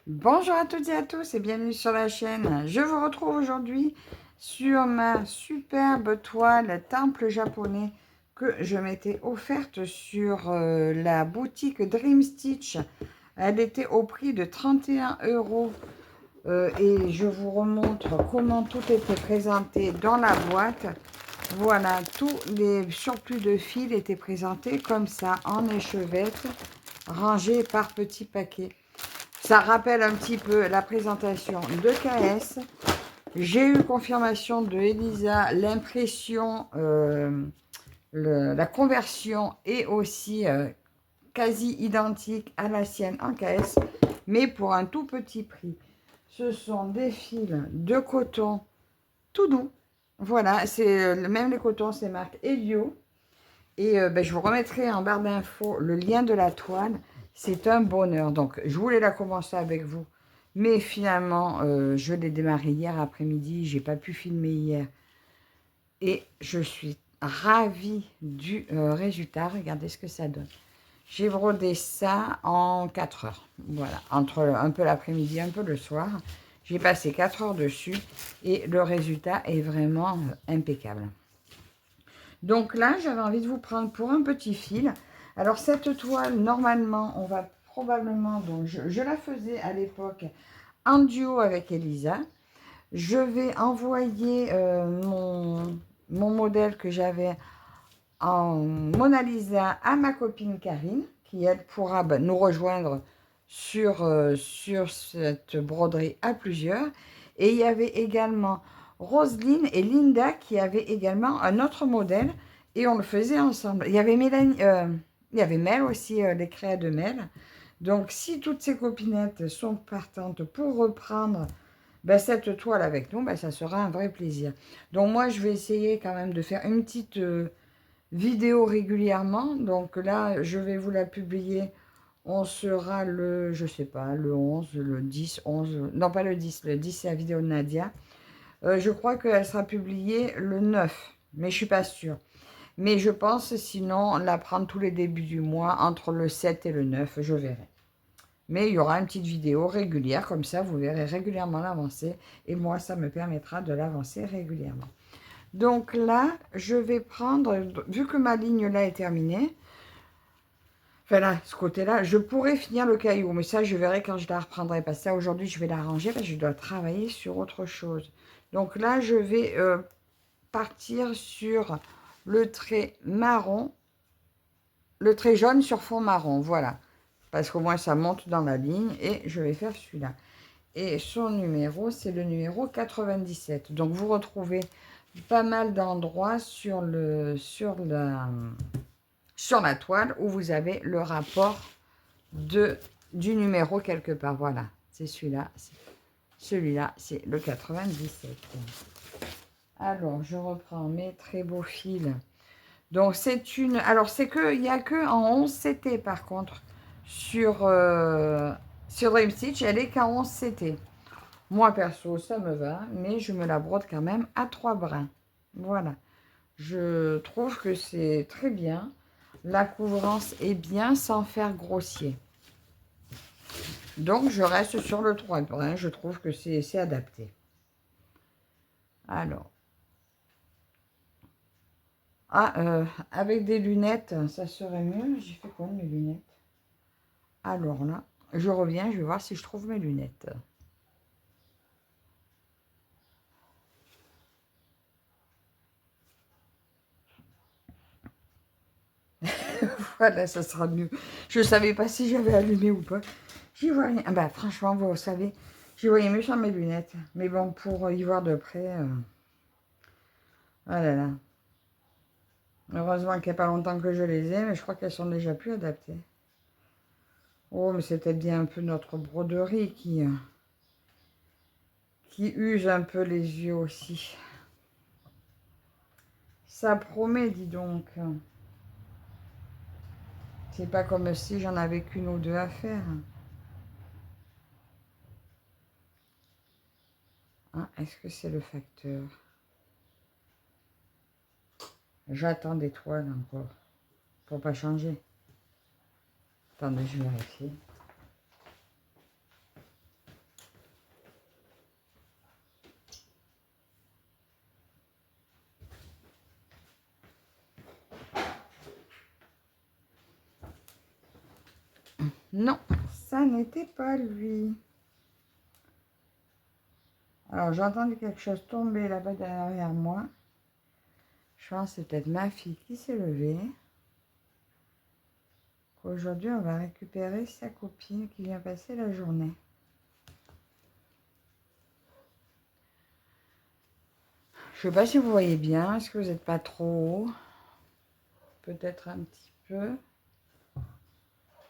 Bonjour à toutes et à tous et bienvenue sur la chaîne. Je vous retrouve aujourd'hui sur ma superbe toile temple japonais que je m'étais offerte sur la boutique Dream Stitch. Elle était au prix de 31 € et je vous remontre comment tout était présenté dans la boîte. Voilà, tous les surplus de fils étaient présentés comme ça en échevettes, rangés par petits paquets. Ça rappelle un petit peu la présentation de KS. J'ai eu confirmation de Elisa, l'impression, la conversion est aussi quasi identique à la sienne en KS, mais pour un tout petit prix. Ce sont des fils de coton tout doux. Voilà, c'est même les cotons, c'est marque Helio. Et je vous remettrai en barre d'infos le lien de la toile. C'est un bonheur. Donc, je voulais la commencer avec vous. Mais finalement, je l'ai démarré hier après-midi. J'ai pas pu filmer hier. Et je suis ravie du résultat. Regardez ce que ça donne. J'ai brodé ça en 4 heures. Voilà, entre un peu l'après-midi, un peu le soir. J'ai passé 4 heures dessus. Et le résultat est vraiment impeccable. Donc là, j'avais envie de vous prendre pour un petit fil. Alors cette toile, normalement, on va probablement, donc je la faisais à l'époque en duo avec Elisa. Je vais envoyer mon modèle que j'avais en Mona Lisa à ma copine Karine, qui elle pourra nous rejoindre sur cette broderie à plusieurs. Et il y avait également Roselyne et Linda qui avaient également un autre modèle et on le faisait ensemble. Il y avait Mélanie, il y avait Mel aussi, les créas de Mel. Donc si toutes ces copinettes sont partantes pour reprendre cette toile avec nous, ça sera un vrai plaisir. Donc moi je vais essayer quand même de faire une petite vidéo régulièrement. Donc là je vais vous la publier. On sera le, je sais pas, le 11, le 10, 11, non pas le 10, le 10 c'est la vidéo de Nadia. Je crois qu'elle sera publiée le 9, mais je suis pas sûre. Mais je pense sinon la prendre tous les débuts du mois, entre le 7 et le 9, je verrai. Mais il y aura une petite vidéo régulière, comme ça vous verrez régulièrement l'avancée. Et moi, ça me permettra de l'avancer régulièrement. Donc là, je vais prendre, vu que ma ligne là est terminée, enfin là, ce côté-là, je pourrais finir le caillou, mais ça, je verrai quand je la reprendrai. Parce que ça, aujourd'hui, je vais la ranger parce que je dois travailler sur autre chose. Donc là, je vais partir sur le trait marron, le trait jaune sur fond marron, voilà. Parce qu'au moins, ça monte dans la ligne et je vais faire celui-là. Et son numéro, c'est le numéro 97. Donc, vous retrouvez pas mal d'endroits sur la toile où vous avez le rapport du numéro quelque part. Voilà, c'est celui-là. Celui-là, c'est le 97. Alors, je reprends mes très beaux fils. Donc, c'est une... Alors, il n'y a que en 11 CT, par contre, sur Dream Stitch. Elle est qu'en 11 CT. Moi, perso, ça me va, mais je me la brode quand même à 3 brins. Voilà. Je trouve que c'est très bien. La couvrance est bien sans faire grossier. Donc, je reste sur le 3 brins. Je trouve que c'est adapté. Alors. Avec des lunettes, ça serait mieux. J'ai fait quoi de mes lunettes? Alors là, je reviens, je vais voir si je trouve mes lunettes. Voilà, ça sera mieux. Je ne savais pas si j'avais allumé ou pas. J'y vois rien. Franchement, vous savez, j'y voyais mieux sans mes lunettes. Mais bon, pour y voir de près... Ah là là. Heureusement qu'il n'y a pas longtemps que je les ai, mais je crois qu'elles sont déjà plus adaptées. Oh, mais c'était bien un peu notre broderie qui use un peu les yeux aussi. Ça promet, dis donc. C'est pas comme si j'en avais qu'une ou deux à faire. Ah, est-ce que c'est le facteur? J'attends des toiles encore. Pour pas changer. Attendez, je vérifie. Non, ça n'était pas lui. Alors, j'ai entendu quelque chose tomber là-bas derrière moi. Je pense que c'est peut-être ma fille qui s'est levée. Aujourd'hui, on va récupérer sa copine qui vient passer la journée. Je ne sais pas si vous voyez bien. Est-ce que vous n'êtes pas trop haut? Peut-être un petit peu.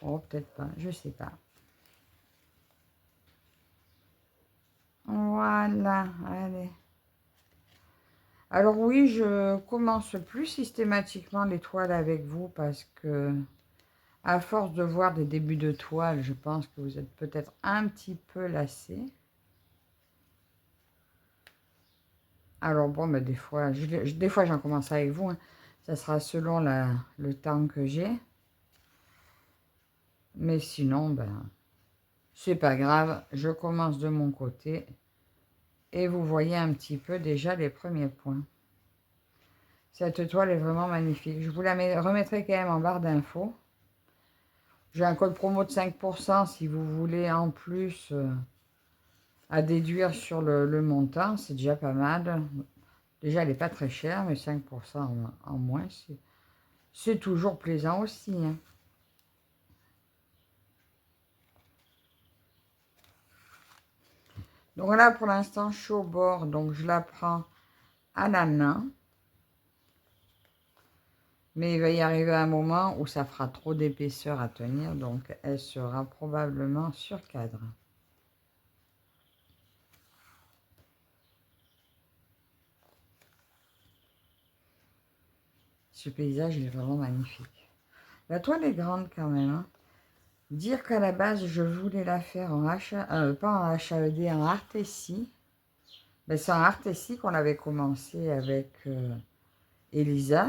Oh, peut-être pas. Je ne sais pas. Voilà. Allez. Alors oui, je commence plus systématiquement les toiles avec vous parce que, à force de voir des débuts de toile, je pense que vous êtes peut-être un petit peu lassé. Alors bon, mais des fois, j'en commence avec vous. Hein. Ça sera selon le temps que j'ai. Mais sinon, ben, c'est pas grave. Je commence de mon côté. Et vous voyez un petit peu déjà les premiers points. Cette toile est vraiment magnifique. Je vous la remettrai quand même en barre d'infos. J'ai un code promo de 5% si vous voulez en plus à déduire sur le montant. C'est déjà pas mal. Déjà, elle n'est pas très chère, mais 5% en moins, c'est toujours plaisant aussi. Hein. Donc là, pour l'instant, je suis au bord, donc je la prends à la main. Mais il va y arriver un moment où ça fera trop d'épaisseur à tenir, donc elle sera probablement sur cadre. Ce paysage il est vraiment magnifique. La toile est grande quand même. Hein. Dire qu'à la base, je voulais la faire en pas en HAED, en Artessi. Ben, c'est en Artessi qu'on avait commencé avec Elisa.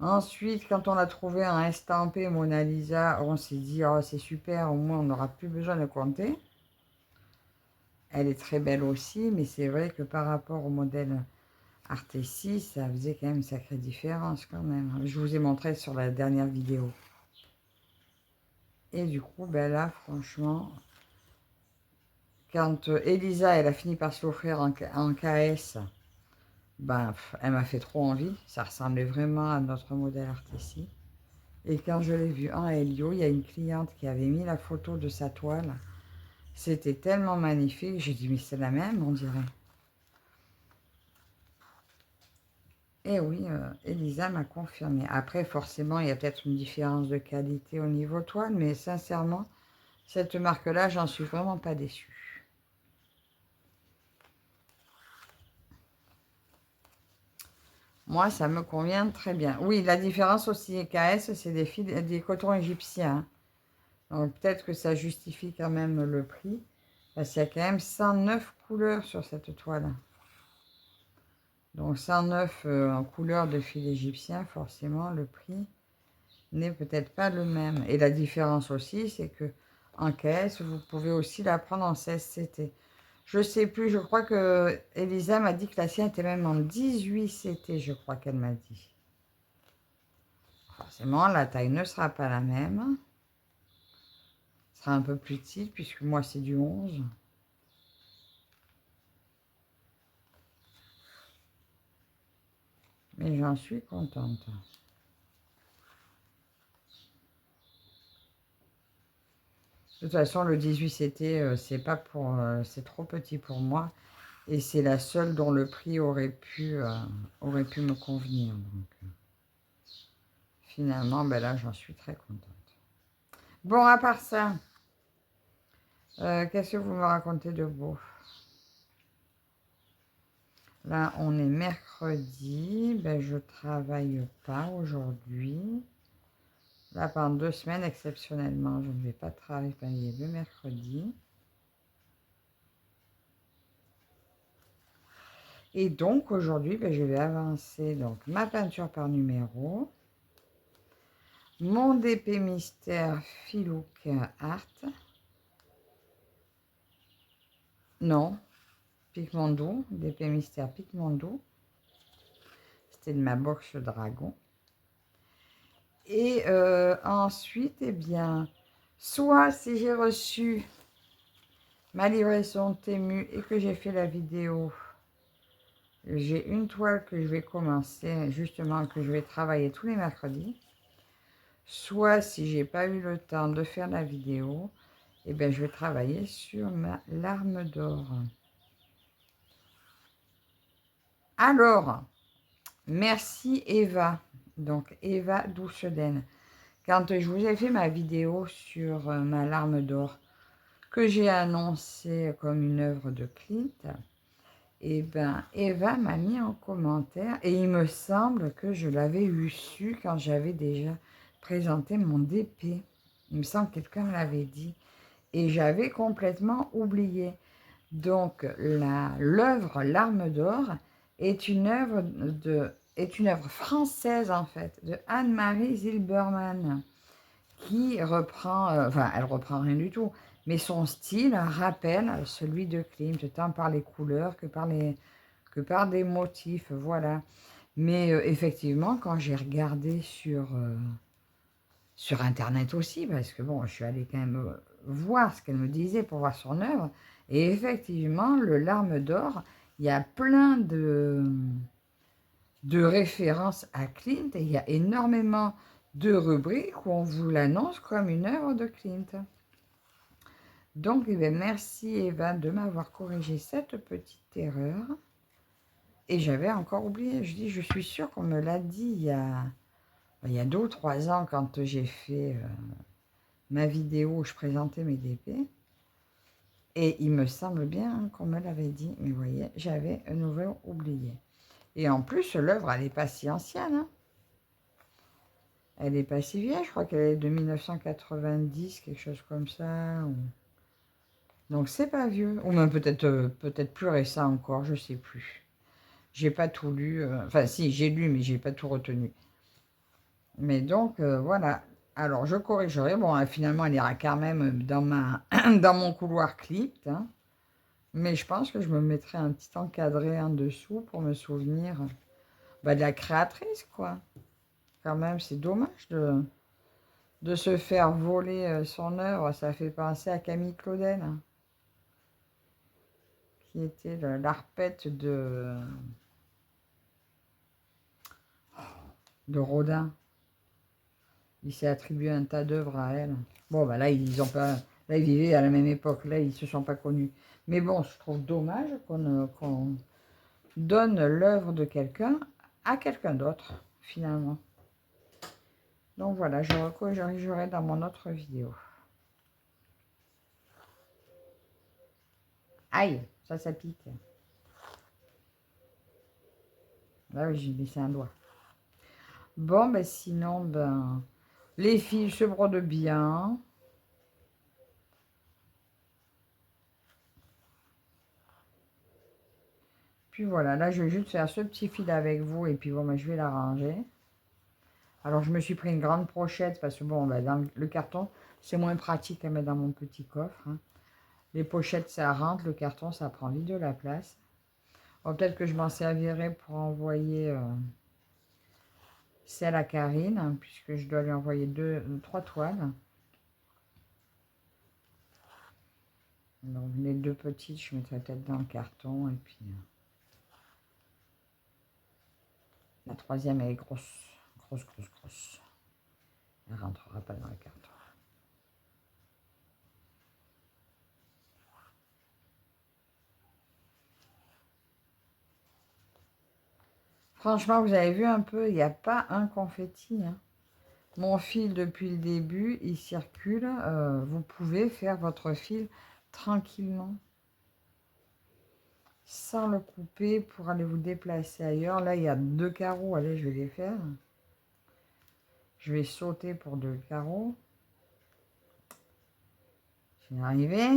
Ensuite, quand on a trouvé un estampé Mona Lisa, on s'est dit, oh, c'est super, au moins on n'aura plus besoin de compter. Elle est très belle aussi, mais c'est vrai que par rapport au modèle Artessi, ça faisait quand même une sacrée différence quand même. Je vous ai montré sur la dernière vidéo. Et du coup, ben là, franchement, quand Elisa, elle a fini par se l'offrir en KS, ben, elle m'a fait trop envie. Ça ressemblait vraiment à notre modèle Artessi. Et quand je l'ai vu en Helio, il y a une cliente qui avait mis la photo de sa toile. C'était tellement magnifique. J'ai dit, mais c'est la même, on dirait. Et oui, Elisa m'a confirmé. Après, forcément, il y a peut-être une différence de qualité au niveau toile, mais sincèrement, cette marque-là, j'en suis vraiment pas déçue. Moi, ça me convient très bien. Oui, la différence aussi KS, c'est des cotons égyptiens. Donc peut-être que ça justifie quand même le prix. Parce qu'il y a quand même 109 couleurs sur cette toile. Donc 109 en couleur de fil égyptien, forcément, le prix n'est peut-être pas le même. Et la différence aussi, c'est que en caisse, vous pouvez aussi la prendre en 16 CT. Je sais plus, je crois que Elisa m'a dit que la sienne était même en 18 CT, je crois qu'elle m'a dit. Forcément, la taille ne sera pas la même. Elle sera un peu plus petite, puisque moi, c'est du 11. Mais j'en suis contente. De toute façon, le 18 CT, c'est trop petit pour moi. Et c'est la seule dont le prix aurait pu me convenir. Donc, finalement, ben là, j'en suis très contente. Bon, à part ça, qu'est-ce que vous me racontez de beau? Là, on est mercredi. Ben, je travaille pas aujourd'hui. Là, pendant 2 semaines, exceptionnellement, je ne vais pas travailler le mercredi. Et donc, aujourd'hui, ben, je vais avancer donc, ma peinture par numéro. Mon DP Mystère Filouk Art. Non, Pigmento, DP Mystère Pigmento. C'était de ma box Dragon. Et ensuite, eh bien, soit si j'ai reçu ma livraison Temu et que j'ai fait la vidéo, j'ai une toile que je vais commencer, justement, que je vais travailler tous les mercredis. Soit si j'ai pas eu le temps de faire la vidéo, eh bien, je vais travailler sur ma larme d'or. Alors, merci Eva, donc Eva Douceden. Quand je vous ai fait ma vidéo sur ma larme d'or, que j'ai annoncée comme une œuvre de Klimt, et ben Eva m'a mis en commentaire, et il me semble que je l'avais eu su quand j'avais déjà présenté mon DP. Il me semble que quelqu'un me l'avait dit, et j'avais complètement oublié. Donc l'œuvre Larme d'or est une œuvre française en fait, de Anne-Marie Zilberman, qui reprend, enfin elle reprend rien du tout, mais son style rappelle celui de Klimt, tant par les couleurs que par des motifs, voilà. Mais effectivement, quand j'ai regardé sur Internet aussi, parce que bon, je suis allée quand même voir ce qu'elle me disait pour voir son œuvre, et effectivement, le Larme d'or, il y a plein de références à Klimt, et il y a énormément de rubriques où on vous l'annonce comme une œuvre de Klimt. Donc, eh bien, merci Eva de m'avoir corrigé cette petite erreur. Et j'avais encore oublié, je dis, je suis sûre qu'on me l'a dit il y a 2 ou 3 ans quand j'ai fait ma vidéo où je présentais mes DP. Et il me semble bien qu'on me l'avait dit, mais vous voyez, j'avais un nouveau oublié. Et en plus, l'œuvre, elle n'est pas si ancienne. Hein. Elle n'est pas si vieille, je crois qu'elle est de 1990, quelque chose comme ça. Donc c'est pas vieux, ou même peut-être plus récent encore, je sais plus. J'ai pas tout lu, enfin si, j'ai lu, mais j'ai pas tout retenu. Mais donc, voilà. Alors, je corrigerai. Bon, finalement, elle ira quand même dans mon couloir clip. Hein. Mais je pense que je me mettrai un petit encadré en dessous pour me souvenir de la créatrice, quoi. Quand même, c'est dommage de se faire voler son œuvre. Ça fait penser à Camille Claudel, hein, qui était l'arpette de Rodin. Il s'est attribué un tas d'œuvres à elle. Bon, bah là, ils ont pas, là, ils vivaient à la même époque. Là, ils se sont pas connus. Mais bon, je trouve dommage qu'on donne l'œuvre de quelqu'un à quelqu'un d'autre, finalement. Donc voilà, je recorrigerai dans mon autre vidéo. Aïe, ça pique. Là, oui, j'ai laissé un doigt. Bon, ben sinon, ben, les fils se brodent bien. Puis voilà, là, je vais juste faire ce petit fil avec vous et puis bon, ben, je vais l'arranger. Alors, je me suis pris une grande brochette parce que bon, ben, dans le carton, c'est moins pratique à mettre dans mon petit coffre. Hein. Les pochettes, ça rentre. Le carton, ça prend vite de la place. Bon, peut-être que je m'en servirai pour envoyer celle à Karine, hein, puisque je dois lui envoyer 3 toiles. Donc, les 2 petites, je mettrai peut-être dans le carton. Et puis, la troisième, elle est grosse. Grosse. Elle ne rentrera pas dans le carton. Franchement, vous avez vu un peu, il n'y a pas un confetti. Hein. Mon fil, depuis le début, il circule. Vous pouvez faire votre fil tranquillement. Sans le couper pour aller vous déplacer ailleurs. Là, il y a 2 carreaux. Allez, je vais les faire. Je vais sauter pour 2 carreaux. Je vais y arriver.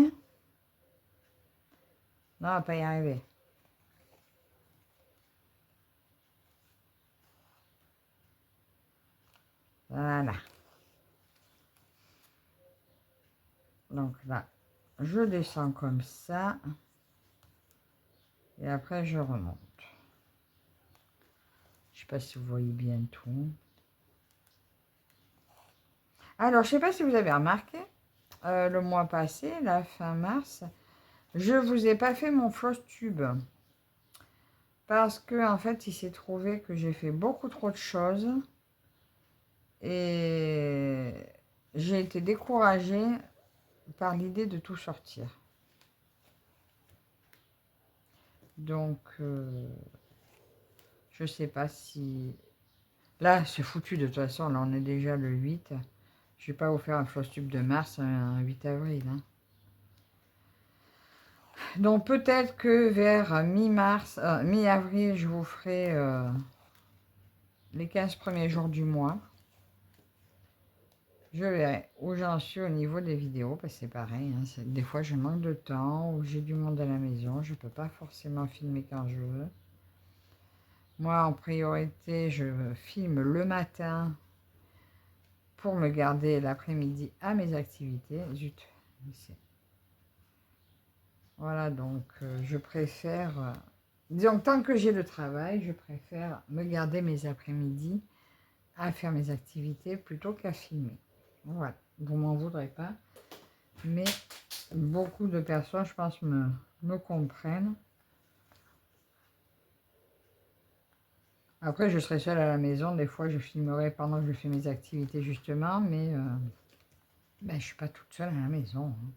Non, on va pas y arriver. Voilà. Donc là, je descends comme ça. Et après, je remonte. Je ne sais pas si vous voyez bien tout. Alors, je ne sais pas si vous avez remarqué, le mois passé, la fin mars, je ne vous ai pas fait mon floss tube. Parce que, en fait, il s'est trouvé que j'ai fait beaucoup trop de choses. Et j'ai été découragée par l'idée de tout sortir. Donc, je sais pas si... Là, c'est foutu de toute façon. Là, on est déjà le 8. Je vais pas vous faire un floss tube de mars un 8 avril. Hein. Donc, peut-être que vers mi-mars, mi-avril, je vous ferai les 15 premiers jours du mois. Je verrai où j'en suis au niveau des vidéos, parce que c'est pareil. Hein, des fois, je manque de temps ou j'ai du monde à la maison. Je ne peux pas forcément filmer quand je veux. Moi, en priorité, je filme le matin pour me garder l'après-midi à mes activités. Zut. Voilà, donc je préfère... disons que tant que j'ai le travail, je préfère me garder mes après-midi à faire mes activités plutôt qu'à filmer. Voilà, vous m'en voudrez pas. Mais beaucoup de personnes, je pense, me comprennent. Après, je serai seule à la maison. Des fois, je filmerai pendant que je fais mes activités, justement. Mais ben, je ne suis pas toute seule à la maison. Hein.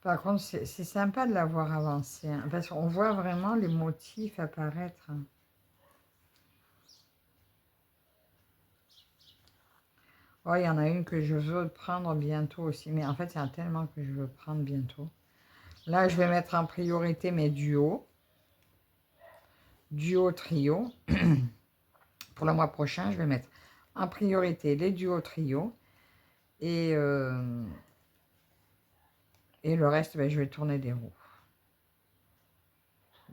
Par contre, c'est sympa de l'avoir avancé. Hein, parce qu'on voit vraiment les motifs apparaître. Hein. Oh, il y en a une que je veux prendre bientôt aussi. Mais en fait, il y en a tellement que je veux prendre bientôt. Là, je vais mettre en priorité mes duos. Duo, trio. Pour le mois prochain, je vais mettre en priorité les duos, trio. Et le reste, ben, je vais tourner des roues.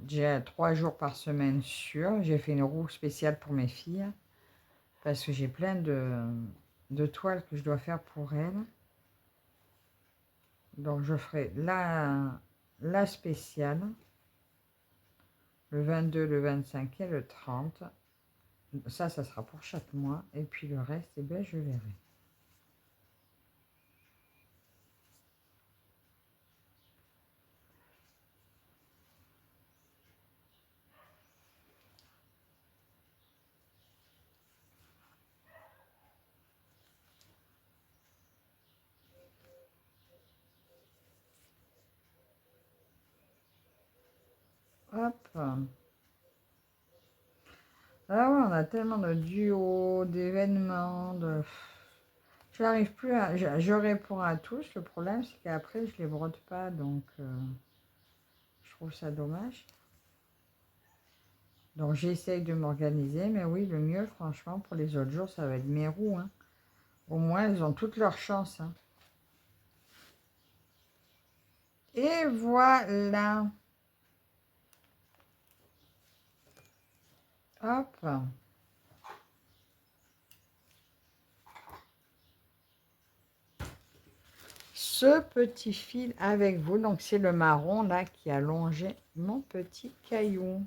J'ai 3 jours par semaine sur. J'ai fait une roue spéciale pour mes filles. Parce que j'ai plein de toiles que je dois faire pour elles. Donc je ferai la spéciale. Le 22, le 25 et le 30. Ça sera pour chaque mois. Et puis le reste, eh bien, je verrai. Hop. Ah ouais, on a tellement de duos, d'événements, de... Je n'arrive plus à... Je réponds à tous. Le problème, c'est qu'après, je ne les brode pas. Donc, je trouve ça dommage. Donc, j'essaye de m'organiser. Mais oui, le mieux, franchement, pour les autres jours, ça va être mes roues. Hein. Au moins, elles ont toutes leurs chances. Hein. Et voilà. Hop. Ce petit fil avec vous. Donc, c'est le marron, là, qui a longé mon petit caillou.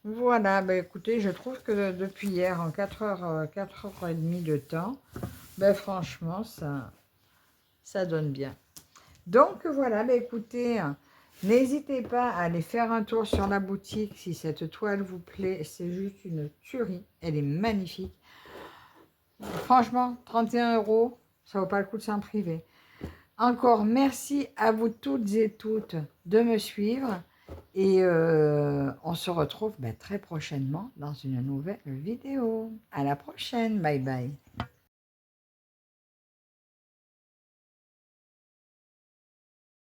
Voilà. Ben, écoutez, je trouve que depuis hier, en 4h30 de temps, ben, franchement, ça donne bien. Donc, voilà. Ben, écoutez, n'hésitez pas à aller faire un tour sur la boutique si cette toile vous plaît. C'est juste une tuerie. Elle est magnifique. Franchement, 31 €, ça vaut pas le coup de s'en priver. Encore merci à vous toutes et toutes de me suivre. Et on se retrouve très prochainement dans une nouvelle vidéo. À la prochaine. Bye bye.